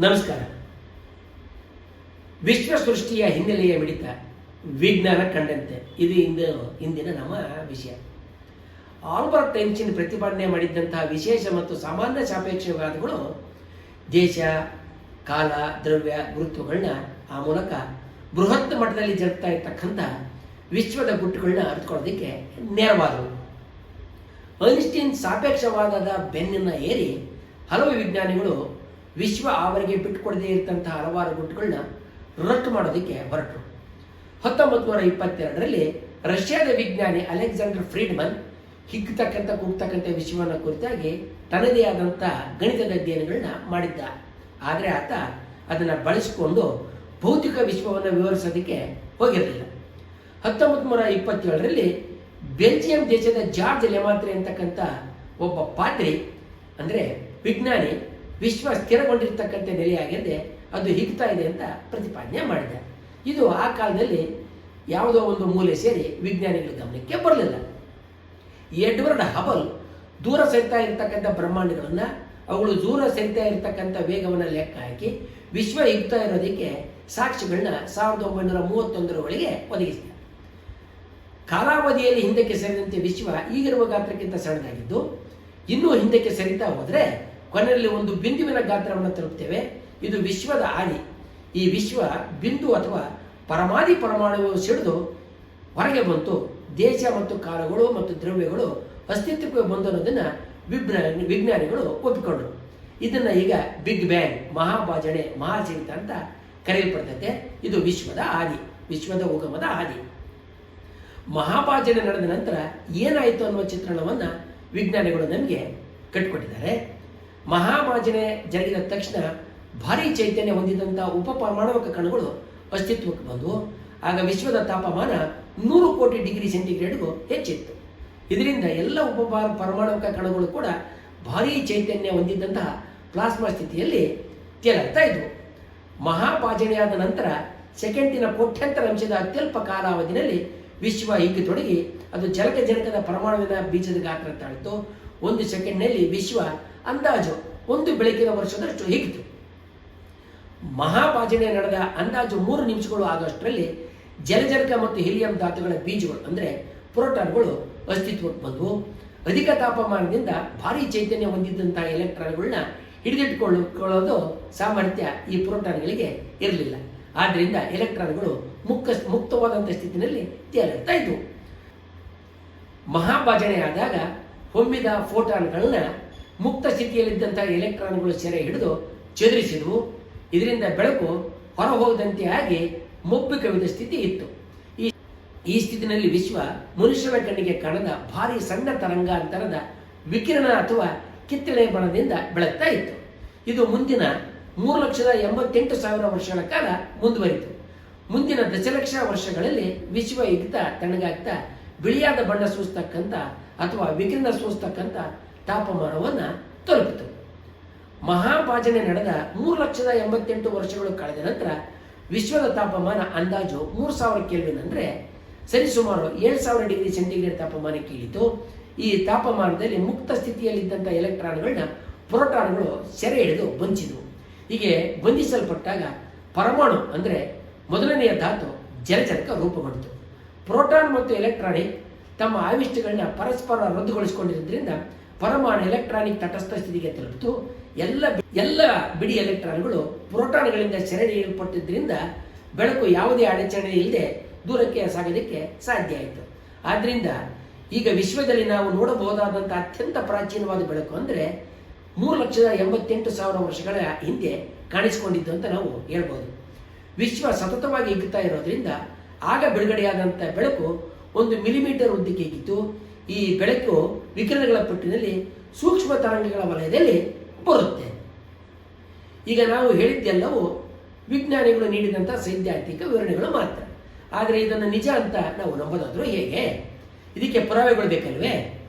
ನಮಸ್ಕಾರ. ವಿಶ್ವ ಸೃಷ್ಟಿಯ ಹಿನ್ನೆಲೆಯ ಮಿಡಿತ ವಿಜ್ಞಾನ ಕಂಡಂತೆ ಇದು ಇಂದಿನ ನಮ್ಮ ವಿಷಯ. ಆಲ್ಬರ್ಟ್ ಐನ್ಸ್ಟೀನ್ ಪ್ರತಿಪಾದನೆ ಮಾಡಿದ್ದಂತಹ ವಿಶೇಷ ಮತ್ತು ಸಾಮಾನ್ಯ ಸಾಪೇಕ್ಷವಾದಗಳು ದೇಶ, ಕಾಲ, ದ್ರವ್ಯ, ಗುರುತ್ವಗಳನ್ನ ಆ ಮೂಲಕ ಬೃಹತ್ ಮಟ್ಟದಲ್ಲಿ ಜರುಗ್ತಾ ಇರ್ತಕ್ಕಂಥ ವಿಶ್ವದ ಗುಟ್ಟುಗಳನ್ನ ಅರ್ಥಕೊಳ್ಳೋದಕ್ಕೆ ನೆರವಾದವು. ಐನ್ಸ್ಟೀನ್ ಸಾಪೇಕ್ಷವಾದದ ಬೆನ್ನನ್ನು ಏರಿ ಹಲವು ವಿಜ್ಞಾನಿಗಳು ವಿಶ್ವ ಅವರಿಗೆ ಬಿಟ್ಟುಕೊಡದೇ ಇರತಂತಹ ಹಲವಾರು ಗುಟ್ಟುಗಳನ್ನ ರಟ್ಟು ಮಾಡೋದಕ್ಕೆ ಹೊರಟರು. 1922ರಲ್ಲಿ ರಷ್ಯಾದ ವಿಜ್ಞಾನಿ ಅಲೆಕ್ಸಾಂಡರ್ ಫ್ರೀಡ್ಮನ್ ಕೂಗ್ತಕ್ಕಂಥ ವಿಶ್ವವನ್ನು ಕುರಿತಾಗಿ ತನ್ನದೇ ಆದಂಥ ಗಣಿತದ ಅಧ್ಯಯನಗಳನ್ನ ಮಾಡಿದ್ದ. ಆದರೆ ಆತ ಅದನ್ನು ಬಳಸಿಕೊಂಡು ಭೌತಿಕ ವಿಶ್ವವನ್ನು ವಿವರಿಸೋದಕ್ಕೆ ಹೋಗಿರಲಿಲ್ಲ. 1927ರಲ್ಲಿ ಬೆಲ್ಜಿಯಂ ದೇಶದ ಜಾರ್ಜ್ ಲೆಮಾತ್ರೆ ಅಂತಕ್ಕಂಥ ಒಬ್ಬ ಪಾದ್ರಿ ಅಂದರೆ ವಿಜ್ಞಾನಿ ವಿಶ್ವ ಸ್ಥಿರಗೊಂಡಿರ್ತಕ್ಕಂಥ ನೆಲೆಯಾಗಿದೆ, ಅದು ಹಿಗ್ತಾ ಇದೆ ಅಂತ ಪ್ರತಿಪಾದನೆ ಮಾಡಿದ. ಇದು ಆ ಕಾಲದಲ್ಲಿ ಯಾವುದೋ ಒಂದು ಮೂಲೆ ಸೇರಿ ವಿಜ್ಞಾನಿಗಳ ಗಮನಕ್ಕೆ ಬರಲಿಲ್ಲ. ಎಡ್ವರ್ಡ್ ಹಬಲ್ ದೂರ ಸರಿತಾ ಇರತಕ್ಕಂಥ ಬ್ರಹ್ಮಾಂಡಗಳನ್ನು ಅವುಗಳು ದೂರ ಸರಿತಾ ಇರತಕ್ಕಂಥ ವೇಗವನ್ನು ಲೆಕ್ಕ ಹಾಕಿ ವಿಶ್ವ ಹಿಗ್ತಾ ಇರೋದಕ್ಕೆ ಸಾಕ್ಷಿಗಳನ್ನ 1931ರ ಒದಗಿಸಿದ. ಕಾಲಾವಧಿಯಲ್ಲಿ ಹಿಂದಕ್ಕೆ ಸರಿದಂತೆ ವಿಶ್ವ ಈಗಿರುವ ಗಾತ್ರಕ್ಕಿಂತ ಸಣ್ಣದಾಗಿದ್ದು, ಇನ್ನೂ ಹಿಂದಕ್ಕೆ ಸರಿತಾ ಹೋದರೆ ಕೊನೆಯಲ್ಲಿ ಒಂದು ಬಿಂದುವಿನ ಗಾತ್ರವನ್ನು ತಲುಪ್ತೇವೆ. ಇದು ವಿಶ್ವದ ಆದಿ. ಈ ವಿಶ್ವ ಬಿಂದು ಅಥವಾ ಪರಮಾದಿ ಪರಮಾಣುಗಳು ಸಿಡಿದು ಹೊರಗೆ ಬಂತು. ದೇಶ ಮತ್ತು ಕಾಲಗಳು ಮತ್ತು ದ್ರವ್ಯಗಳು ಅಸ್ತಿತ್ವಕ್ಕೆ ಬಂದು ಅನ್ನೋದನ್ನು ವಿಜ್ಞಾನಿಗಳು ಒಪ್ಪಿಕೊಂಡರು. ಇದನ್ನು ಈಗ ಬಿಗ್ ಬ್ಯಾಂಗ್, ಮಹಾಭಾಜನೆ, ಮಹಾಚಿಂತ ಅಂತ ಕರೆಯಲ್ಪಡ್ತದೆ. ಇದು ವಿಶ್ವದ ಆದಿ, ವಿಶ್ವದ ಉಗಮದ ಆದಿ. ಮಹಾಭಾಜನೆ ನಡೆದ ನಂತರ ಏನಾಯಿತು ಅನ್ನುವ ಚಿತ್ರಣವನ್ನು ವಿಜ್ಞಾನಿಗಳು ನಮಗೆ ಕಟ್ಟಿಕೊಟ್ಟಿದ್ದಾರೆ. ಮಹಾಭಾಜನೆ ಜರುಗಿದ ತಕ್ಷಣ ಭಾರೀ ಚೈತನ್ಯ ಹೊಂದಿದಂಥ ಉಪಪರಮಾಣುವಿಕ ಕಣಗಳು ಅಸ್ತಿತ್ವಕ್ಕೆ ಬಂದವು. ಆಗ ವಿಶ್ವದ ತಾಪಮಾನ 100 ಕೋಟಿ ಡಿಗ್ರಿ ಸೆಂಟಿಗ್ರೇಡ್ಗೂ ಹೆಚ್ಚಿತ್ತು. ಇದರಿಂದ ಎಲ್ಲ ಪರಮಾಣುವಿಕ ಕಣಗಳು ಕೂಡ ಭಾರೀ ಚೈತನ್ಯ ಹೊಂದಿದ್ದಂತಹ ಪ್ಲಾಸ್ಮಾ ಸ್ಥಿತಿಯಲ್ಲಿ ತೇಲಾಗ್ತಾ ಇದ್ವು. ಮಹಾಭಾಜನೆಯಾದ ನಂತರ ಸೆಕೆಂಡಿನ ಕೋಟ್ಯಂತರ ಅಂಶದ ಅತ್ಯಲ್ಪ ಕಾಲಾವಧಿಯಲ್ಲಿ ವಿಶ್ವ ಹಿಗ್ಗತೊಡಗಿ ಅದು ಜನಕದ ಪರಮಾಣುವಿನ ಬೀಜದ ಗಾತ್ರ ತಾಳಿತು. 1 ಸೆಕೆಂಡ್ನಲ್ಲಿ ವಿಶ್ವ ಅಂದಾಜು 1 ಬೆಳಕಿನ ವರ್ಷದಷ್ಟು ಹಿಗ್ಗಿತು. ಮಹಾಭಾಜನೆ ನಡೆದ ಅಂದಾಜು 3 ನಿಮಿಷಗಳು ಆಗೋಷ್ಟರಲ್ಲಿ ಜಲಜನಕ ಮತ್ತು ಹೀಲಿಯಂ ಧಾತುಗಳ ಬೀಜಗಳು ಅಂದರೆ ಪ್ರೋಟಾನ್ಗಳು ಅಸ್ತಿತ್ವಕ್ಕೆ ಬಂದವು. ಅಧಿಕ ತಾಪಮಾನದಿಂದ ಭಾರೀ ಚೈತನ್ಯ ಹೊಂದಿದ್ದಂತಹ ಎಲೆಕ್ಟ್ರಾನ್ಗಳನ್ನ ಹಿಡಿದಿಟ್ಟುಕೊಳ್ಳೋದು ಸಾಮರ್ಥ್ಯ ಈ ಪ್ರೋಟಾನ್ಗಳಿಗೆ ಇರಲಿಲ್ಲ. ಆದ್ದರಿಂದ ಎಲೆಕ್ಟ್ರಾನ್ಗಳು ಮುಕ್ತವಾದಂಥ ಸ್ಥಿತಿಯಲ್ಲಿ ತೇಲಾಡ್ತಾ ಇದ್ವು. ಮಹಾಭಾಜನೆ ಆದಾಗ ಹೊಮ್ಮಿದ ಫೋಟಾನ್ಗಳನ್ನ ಮುಕ್ತ ಸ್ಥಿತಿಯಲ್ಲಿದ್ದಂಥ ಎಲೆಕ್ಟ್ರಾನ್ಗಳು ಸೆರೆ ಹಿಡಿದು ಚದುರಿಸಿದವು. ಇದರಿಂದ ಬೆಳಕು ಹೊರಹೋಗದಂತೆ ಆಗಿ ಮೊಬ್ಬು ಕವಿದ ಸ್ಥಿತಿ ಇತ್ತು. ಈ ಸ್ಥಿತಿನಲ್ಲಿ ವಿಶ್ವ ಮನುಷ್ಯನ ಕಣ್ಣಿಗೆ ಕಾಣದ ಭಾರಿ ಸಣ್ಣ ತರಂಗಾಂತರದ ವಿಕಿರಣ ಅಥವಾ ಕಿತ್ತಳೆ ಬಣದಿಂದ ಬೆಳಗ್ತಾ ಇತ್ತು. ಇದು ಮುಂದಿನ 3,88,000 ವರ್ಷಗಳ ಕಾಲ ಮುಂದುವರಿತು. ಮುಂದಿನ ದಶಲಕ್ಷ ವರ್ಷಗಳಲ್ಲಿ ವಿಶ್ವ ಹಿಗ್ತಾ ತಣ್ಣಗಾಗ್ತಾ ಬಿಳಿಯಾದ ಬಣ್ಣ ಸೂಚಿಸ್ತಕ್ಕಂಥ ಅಥವಾ ವಿಕಿರಣ ಸೂಚಿಸ್ತಕ್ಕಂಥ ತಾಪಮಾನವನ್ನು ತಲುಪಿತು. ಮಹಾಭಾಜನೆ ನಡೆದ 3,88,000 ವರ್ಷಗಳು ಕಳೆದ ನಂತರ ವಿಶ್ವದ ತಾಪಮಾನ ಅಂದಾಜು 3,000 ಕೆಲ್ವಿನ್ ಅಂದರೆ ಸರಿಸುಮಾರು 7,000 ಡಿಗ್ರಿ ಸೆಂಟಿಗ್ರೇಡ್ ತಾಪಮಾನಕ್ಕೆ ಇಳಿತು. ಈ ತಾಪಮಾನದಲ್ಲಿ ಮುಕ್ತ ಸ್ಥಿತಿಯಲ್ಲಿದ್ದಂಥ ಎಲೆಕ್ಟ್ರಾನ್ಗಳನ್ನ ಪ್ರೋಟಾನ್ಗಳು ಸೆರೆ ಹಿಡಿದು ಬಂಚಿದವು. ಹೀಗೆ ಬಂಧಿಸಲ್ಪಟ್ಟಾಗ ಪರಮಾಣು ಅಂದರೆ ಮೊದಲನೆಯ ಧಾತು ಜಲಜನಕ ರೂಪುಗೊಂಡಿತು. ಪ್ರೋಟಾನ್ ಮತ್ತು ಎಲೆಕ್ಟ್ರಾನಿಕ್ ತಮ್ಮ ಆವಿಷ್ಟಗಳನ್ನ ಪರಸ್ಪರ ರದ್ದುಗೊಳಿಸಿಕೊಂಡಿದ್ದರಿಂದ ಪರಮಾಣು ಎಲೆಕ್ಟ್ರಾನಿಕ್ ತಟಸ್ಥ ಸ್ಥಿತಿಗೆ ತಲುಪಿತು. ಎಲ್ಲ ಬಿಡಿ ಎಲೆಕ್ಟ್ರಾನ್ಗಳು ಪ್ರೋಟಾನ್ಗಳಿಂದ ಸೆರೆ ಹಿಡಿಯಲ್ಪಟ್ಟಿದ್ದರಿಂದ ಬೆಳಕು ಯಾವುದೇ ಅಡಚಣೆ ಇಲ್ಲದೆ ದೂರಕ್ಕೆ ಸಾಗೋದಕ್ಕೆ ಸಾಧ್ಯ ಆಯಿತು. ಆದ್ದರಿಂದ ಈಗ ವಿಶ್ವದಲ್ಲಿ ನಾವು ನೋಡಬಹುದಾದಂಥ ಅತ್ಯಂತ ಪ್ರಾಚೀನವಾದ ಬೆಳಕು ಅಂದರೆ 3,88,000 ವರ್ಷಗಳ ಹಿಂದೆ ಕಾಣಿಸಿಕೊಂಡಿದ್ದು ಅಂತ ನಾವು ಹೇಳ್ಬೋದು. ವಿಶ್ವ ಸತತವಾಗಿ ಹಿಗ್ಗುತ್ತಾ ಇರೋದ್ರಿಂದ ಆಗ ಬಿಡುಗಡೆಯಾದಂಥ ಬೆಳಕು 1 ಮಿಲಿಮೀಟರ್ ಉದ್ದಕ್ಕೆ ಹಿಗ್ಗಿತು. ಈ ಬೆಳಕು ವಿಕಿರಣಗಳ ಪಟ್ಟಿನಲ್ಲಿ ಸೂಕ್ಷ್ಮ ತರಂಗಗಳ ವಲಯದಲ್ಲಿ ಬರುತ್ತೆ. ಈಗ ನಾವು ಹೇಳಿದ್ದೆಲ್ಲವೂ ವಿಜ್ಞಾನಿಗಳು ನೀಡಿದಂಥ ಸೈದ್ಧಾಂತಿಕ ವಿವರಣೆಗಳು ಮಾತ್ರ. ಆದರೆ ಇದನ್ನು ನಿಜ ಅಂತ ನಾವು ನಂಬೋದಾದರೂ ಹೇಗೆ? ಇದಕ್ಕೆ ಪುರಾವೆಗಳು ಬೇಕಲ್ವೇ?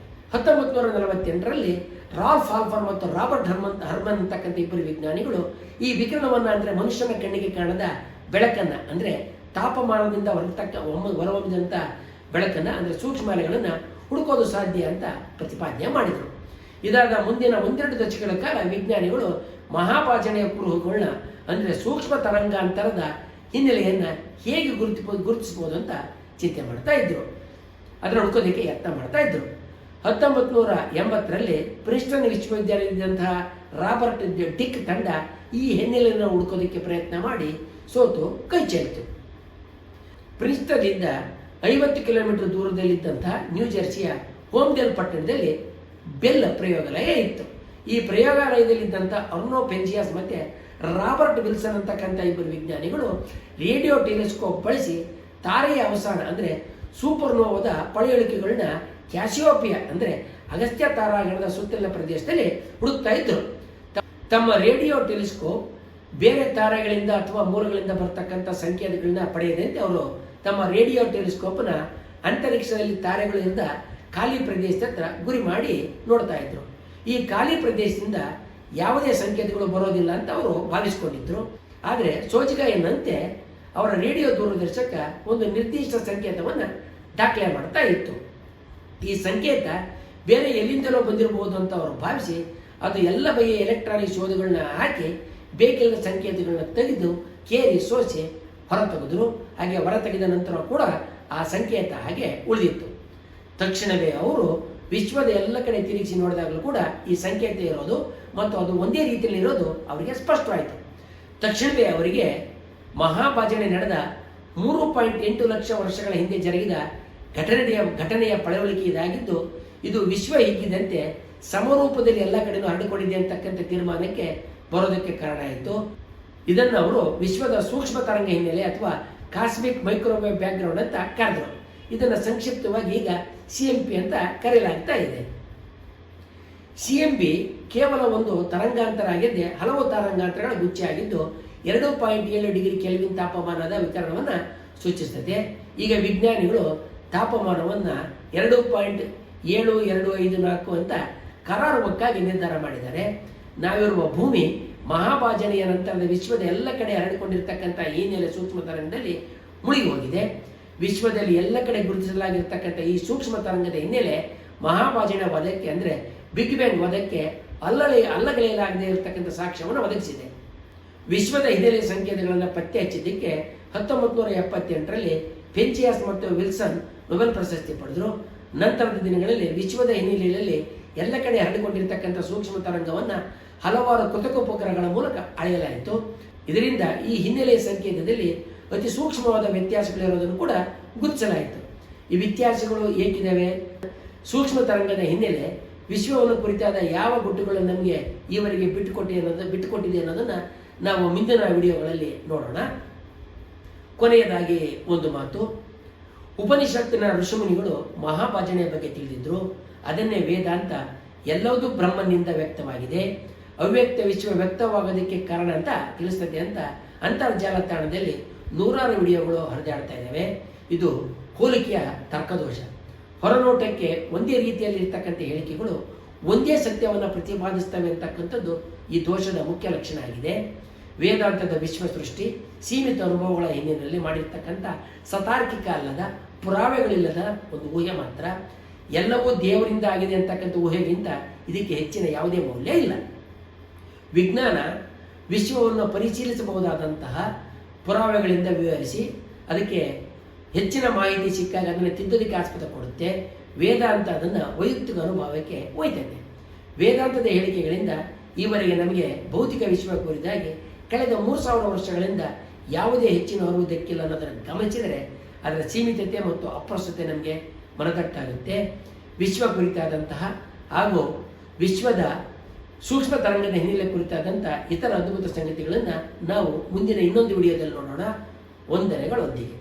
1948ರಲ್ಲಿ ರಾಲ್ಫ್ ಆಲ್ಫರ್ ಮತ್ತು ರಾಬರ್ಟ್ ಹರ್ಮನ್ ಅಂತಕ್ಕಂಥ ಇಬ್ಬರು ವಿಜ್ಞಾನಿಗಳು ಈ ವಿಕಿರಣವನ್ನು ಅಂದರೆ ಮನುಷ್ಯನ ಕಣ್ಣಿಗೆ ಕಾಣದ ಬೆಳಕನ್ನು ಅಂದರೆ ತಾಪಮಾನದಿಂದ ಹೊರಹೊಮ್ಮಿದಂಥ ಬೆಳಕನ್ನು ಅಂದರೆ ಸೂಕ್ಷ್ಮ ಅಲೆಗಳನ್ನು ಹುಡುಕೋದು ಸಾಧ್ಯ ಅಂತ ಪ್ರತಿಪಾದನೆ ಮಾಡಿದರು. ಇದಾದ ಮುಂದಿನ 1-2 ದಶಕಗಳ ಕಾಲ ವಿಜ್ಞಾನಿಗಳು ಮಹಾಪಾಚನೆಯ ಕುರುಹುಗಳನ್ನ ಅಂದರೆ ಸೂಕ್ಷ್ಮ ತರಂಗಾಂತರದ ಹಿನ್ನೆಲೆಯನ್ನು ಹೇಗೆ ಗುರುತಿಸ್ಬೋದು ಅಂತ ಚಿಂತೆ ಮಾಡ್ತಾ ಇದ್ರು. ಅದರ ಹುಡ್ಕೋದಕ್ಕೆ ಯತ್ನ ಮಾಡ್ತಾ ಇದ್ರು. 1980ರಲ್ಲಿ ಪ್ರಿನ್ಸ್ಟನ್ ವಿಶ್ವವಿದ್ಯಾಲಯದಂತಹ ರಾಬರ್ಟ್ ಡಿಕ್ ತಂಡ ಈ ಹಿನ್ನೆಲೆಯನ್ನು ಹುಡುಕೋದಕ್ಕೆ ಪ್ರಯತ್ನ ಮಾಡಿ ಸೋತು ಕೈ ಚೆಲ್ಲಿತು. ಪ್ರಿನ್ಸ್ಟನ್ನಿಂದ 50 ಕಿಲೋಮೀಟರ್ ದೂರದಲ್ಲಿದ್ದಂತಹ ನ್ಯೂಜೆರ್ಸಿಯ ಹೋಮ್ಡೇಲ್ ಪಟ್ಟಣದಲ್ಲಿ ಬೆಲ್ ಪ್ರಯೋಗಾಲಯ ಇತ್ತು. ಈ ಪ್ರಯೋಗಾಲಯದಲ್ಲಿದ್ದಂಥ ಅರ್ನೋ ಪೆನ್ಜಿಯಾಸ್ ಮತ್ತೆ ರಾಬರ್ಟ್ ವಿಲ್ಸನ್ ಅಂತಕ್ಕಂಥ ಇಬ್ಬರು ವಿಜ್ಞಾನಿಗಳು ರೇಡಿಯೋ ಟೆಲಿಸ್ಕೋಪ್ ಬಳಸಿ ತಾರೆಯ ಅವಸಾನ ಅಂದರೆ ಸೂಪರ್ನೋವಾದ ಪಳೆಯುಳಿಕೆಗಳನ್ನ ಕ್ಯಾಸಿಯೋಪಿಯಾ ಅಂದರೆ ಅಗಸ್ತ್ಯ ತಾರಾಗಣದ ಸುತ್ತಲಿನ ಪ್ರದೇಶದಲ್ಲಿ ಹುಡುಕ್ತಾ ಇದ್ರು. ತಮ್ಮ ರೇಡಿಯೋ ಟೆಲಿಸ್ಕೋಪ್ ಬೇರೆ ತಾರೆಗಳಿಂದ ಅಥವಾ ಮೂಲಗಳಿಂದ ಬರ್ತಕ್ಕಂಥ ಸಂಕೇತಗಳನ್ನ ಪಡೆಯದಂತೆ ಅವರು ತಮ್ಮ ರೇಡಿಯೋ ಟೆಲಿಸ್ಕೋಪ್ನ ಅಂತರಿಕ್ಷದಲ್ಲಿ ತಾರೆಗಳಿಂದ ಖಾಲಿ ಪ್ರದೇಶದ ಹತ್ರ ಗುರಿ ಮಾಡಿ ನೋಡ್ತಾ ಇದ್ರು. ಈ ಖಾಲಿ ಪ್ರದೇಶದಿಂದ ಯಾವುದೇ ಸಂಕೇತಗಳು ಬರೋದಿಲ್ಲ ಅಂತ ಅವರು ಭಾವಿಸಿಕೊಂಡಿದ್ರು. ಆದರೆ ಸೋಜಿಗಾಯನಂತೆ ಅವರ ರೇಡಿಯೋ ದೂರದರ್ಶಕ ಒಂದು ನಿರ್ದಿಷ್ಟ ಸಂಕೇತವನ್ನು ದಾಖಲೆ ಮಾಡ್ತಾ ಇತ್ತು. ಈ ಸಂಕೇತ ಬೇರೆ ಎಲ್ಲಿಂದಲೋ ಬಂದಿರಬಹುದು ಅಂತ ಅವರು ಭಾವಿಸಿ ಅದು ಎಲ್ಲ ಬಗೆಯ ಎಲೆಕ್ಟ್ರಾನಿಕ್ ಶೋಧಗಳನ್ನ ಹಾಕಿ ಬೇಕಿಲ್ಲದ ಸಂಕೇತಗಳನ್ನ ತೆಗೆದು ಕೇರಿ ಸೋಸಿ ಹೊರತೆಗೆದ್ರು. ಹಾಗೆ ಹೊರತೆಗೆದ ನಂತರ ಕೂಡ ಆ ಸಂಕೇತ ಹಾಗೆ ಉಳಿದಿತ್ತು. ತಕ್ಷಣವೇ ಅವರು ವಿಶ್ವದ ಎಲ್ಲ ಕಡೆ ತಿರುಗಿಸಿ ನೋಡಿದಾಗಲೂ ಕೂಡ ಈ ಸಂಕೇತ ಇರೋದು ಮತ್ತು ಅದು ಒಂದೇ ರೀತಿಯಲ್ಲಿ ಇರೋದು ಅವರಿಗೆ ಸ್ಪಷ್ಟವಾಯಿತು. ತಕ್ಷಣವೇ ಅವರಿಗೆ ಮಹಾಪಾಚನೆ ನಡೆದ 3.8 ಲಕ್ಷ ವರ್ಷಗಳ ಹಿಂದೆ ಜರುಗಿದ ಘಟನೆಯ ಪಳವಳಿಕೆ ಇದಾಗಿದ್ದು, ಇದು ವಿಶ್ವ ಹಿಗ್ಗಿದಂತೆ ಸಮರೂಪದಲ್ಲಿ ಎಲ್ಲ ಕಡೆನೂ ಹರಡಿಕೊಂಡಿದೆ ಅಂತಕ್ಕಂಥ ತೀರ್ಮಾನಕ್ಕೆ ಬರೋದಕ್ಕೆ ಕಾರಣ ಆಯಿತು. ಇದನ್ನು ಅವರು ವಿಶ್ವದ ಸೂಕ್ಷ್ಮ ತರಂಗ ಹಿನ್ನೆಲೆ ಅಥವಾ ಕಾಸ್ಮಿಕ್ ಮೈಕ್ರೋವೇವ್ ಬ್ಯಾಕ್ಗ್ರೌಂಡ್ ಅಂತ ಕರೆದರು. ಇದನ್ನು ಸಂಕ್ಷಿಪ್ತವಾಗಿ ಈಗ CMB ಅಂತ ಕರೆಯಲಾಗ್ತಾ ಇದೆ. CMB ಕೇವಲ ಒಂದು ತರಂಗಾಂತರ ಆಗಿದ್ದೆ ಹಲವು ತರಂಗಾಂತರಗಳ ಗುಚ್ಛೆಯಾಗಿದ್ದು 2.7 ಡಿಗ್ರಿ ಕೆಲ್ವಿನ್ ತಾಪಮಾನದ ವಿತರಣವನ್ನು ಸೂಚಿಸುತ್ತದೆ. ಈಗ ವಿಜ್ಞಾನಿಗಳು ತಾಪಮಾನವನ್ನು 2.7254 ಅಂತ ಕರಾರುವಕ್ಕಾಗಿ ನಿರ್ಧಾರ ಮಾಡಿದ್ದಾರೆ. ನಾವಿರುವ ಭೂಮಿ ಮಹಾಪಾಚನೆಯ ನಂತರದ ವಿಶ್ವದ ಎಲ್ಲ ಕಡೆ ಹರಡಿಕೊಂಡಿರ್ತಕ್ಕಂಥ ಈ ಹಿನ್ನೆಲೆ ಸೂಕ್ಷ್ಮ ತರಂಗದಲ್ಲಿ ಮುಳುಗಿ ಹೋಗಿದೆ. ವಿಶ್ವದಲ್ಲಿ ಎಲ್ಲ ಕಡೆ ಗುರುತಿಸಲಾಗಿರ್ತಕ್ಕಂಥ ಈ ಸೂಕ್ಷ್ಮ ತರಂಗದ ಹಿನ್ನೆಲೆ ಮಹಾಪಾಚನೆ ವಧಕ್ಕೆ ಅಂದರೆ ಬಿಗ್ ಬ್ಯಾಂಗ್ ವಧಕ್ಕೆ ಅಲ್ಲಗಳೆಯಲಾಗದೇ ಇರತಕ್ಕಂಥ ಸಾಕ್ಷ್ಯವನ್ನು ಒದಗಿಸಿದೆ. ವಿಶ್ವದ ಹಿನ್ನೆಲೆ ಸಂಕೇತಗಳನ್ನು ಪತ್ತೆ ಹಚ್ಚಿದ್ದಕ್ಕೆ 1978ರಲ್ಲಿ ಪೆನ್ಜಿಯಾಸ್ ಮತ್ತು ವಿಲ್ಸನ್ ನೊಬೆಲ್ ಪ್ರಶಸ್ತಿ ಪಡೆದರು. ನಂತರದ ದಿನಗಳಲ್ಲಿ ವಿಶ್ವದ ಹಿನ್ನೆಲೆಯಲ್ಲಿ ಎಲ್ಲ ಕಡೆ ಹರಡಿಕೊಂಡಿರ್ತಕ್ಕಂಥ ಸೂಕ್ಷ್ಮ ತರಂಗವನ್ನು ಹಲವಾರು ಕೃತಕ ಉಪಗ್ರಹಗಳ ಮೂಲಕ ಅಳೆಯಲಾಯಿತು. ಇದರಿಂದ ಈ ಹಿನ್ನೆಲೆಯ ಸಂಕೇತದಲ್ಲಿ ಅತಿ ಸೂಕ್ಷ್ಮವಾದ ವ್ಯತ್ಯಾಸಗಳಿರೋದನ್ನು ಕೂಡ ಗುರುತಿಸಲಾಯಿತು. ಈ ವ್ಯತ್ಯಾಸಗಳು ಏಕಿದ್ದಾವೆ? ಸೂಕ್ಷ್ಮ ತರಂಗದ ಹಿನ್ನೆಲೆ ವಿಶ್ವವನ್ನು ಕುರಿತಾದ ಯಾವ ಗುಟ್ಟುಗಳು ನಮಗೆ ಈವರೆಗೆ ಬಿಟ್ಟುಕೊಟ್ಟಿದೆ ಅನ್ನೋದನ್ನು ನಾವು ಮುಂದಿನ ವಿಡಿಯೋಗಳಲ್ಲಿ ನೋಡೋಣ. ಕೊನೆಯದಾಗಿ ಒಂದು ಮಾತು, ಉಪನಿಷತ್ತಿನ ಋಷಿಮುನಿಗಳು ಮಹಾಪಾಚನೆಯ ಬಗ್ಗೆ ತಿಳಿದಿದ್ರು. ಅದನ್ನೇ ವೇದಾಂತ ಎಲ್ಲವೂ ಬ್ರಹ್ಮನಿಂದ ವ್ಯಕ್ತವಾಗಿದೆ, ಅವ್ಯಕ್ತ ವಿಶ್ವ ವ್ಯಕ್ತವಾಗೋದಕ್ಕೆ ಕಾರಣ ಅಂತ ತಿಳಿಸ್ತದೆ ಅಂತ ಅಂತರ್ಜಾಲ ತಾಣದಲ್ಲಿ ನೂರಾರು ವಿಡಿಯೋಗಳು ಹರಿದಾಡ್ತಾ ಇದ್ದಾವೆ. ಇದು ಹೋಲಿಕೆಯ ತರ್ಕದೋಷ. ಹೊರನೋಟಕ್ಕೆ ಒಂದೇ ರೀತಿಯಲ್ಲಿ ಇರ್ತಕ್ಕಂಥ ಹೇಳಿಕೆಗಳು ಒಂದೇ ಸತ್ಯವನ್ನು ಪ್ರತಿಪಾದಿಸ್ತವೆ ಅಂತಕ್ಕಂಥದ್ದು ಈ ದೋಷದ ಮುಖ್ಯ ಲಕ್ಷಣ ಆಗಿದೆ. ವೇದಾಂತದ ವಿಶ್ವ ಸೃಷ್ಟಿ ಸೀಮಿತ ಅನುಭವಗಳ ಹಿನ್ನೆಲೆಯಲ್ಲಿ ಮಾಡಿರ್ತಕ್ಕಂಥ ಸತಾರ್ಕಿಕ ಅಲ್ಲದ ಪುರಾವೆಗಳಿಲ್ಲದ ಒಂದು ಊಹೆ ಮಾತ್ರ. ಎಲ್ಲವೂ ದೇವರಿಂದ ಆಗಿದೆ ಅಂತಕ್ಕಂಥ ಊಹೆಗಿಂತ ಇದಕ್ಕೆ ಹೆಚ್ಚಿನ ಯಾವುದೇ ಮೌಲ್ಯ ಇಲ್ಲ. ವಿಜ್ಞಾನ ವಿಶ್ವವನ್ನು ಪರಿಶೀಲಿಸಬಹುದಾದಂತಹ ಪುರಾವೆಗಳಿಂದ ವಿವರಿಸಿ ಅದಕ್ಕೆ ಹೆಚ್ಚಿನ ಮಾಹಿತಿ ಸಿಕ್ಕಾಗ ಅದನ್ನು ತಿದ್ದೋದಕ್ಕೆ ಆಸ್ಪದ ಕೊಡುತ್ತೆ. ವೇದಾಂತ ಅದನ್ನು ವೈಯಕ್ತಿಕ ಅನುಭವಕ್ಕೆ ಒಯ್ತದೆ. ವೇದಾಂತದ ಹೇಳಿಕೆಗಳಿಂದ ಈವರೆಗೆ ನಮಗೆ ಭೌತಿಕ ವಿಶ್ವ ಕುರಿತಾಗಿ ಕಳೆದ 3000 ವರ್ಷಗಳಿಂದ ಯಾವುದೇ ಹೆಚ್ಚಿನ ಅರಿವು ದಕ್ಕಿಲ್ಲ ಅನ್ನೋದನ್ನು ಗಮನಿಸಿದರೆ ಅದರ ಸೀಮಿತತೆ ಮತ್ತು ಅಪ್ರಸ್ತುತೆ ನಮಗೆ ಮನದಟ್ಟಾಗುತ್ತೆ. ವಿಶ್ವ ಕುರಿತಾದಂತಹ ಹಾಗೂ ವಿಶ್ವದ ಸೂಕ್ಷ್ಮ ತರಂಗದ ಹಿನ್ನೆಲೆ ಕುರಿತಾದಂಥ ಇತರ ಅದ್ಭುತ ಸಂಗತಿಗಳನ್ನು ನಾವು ಮುಂದಿನ ಇನ್ನೊಂದು ವಿಡಿಯೋದಲ್ಲಿ ನೋಡೋಣ. ವಂದನೆಗಳೊಂದಿಗೆ.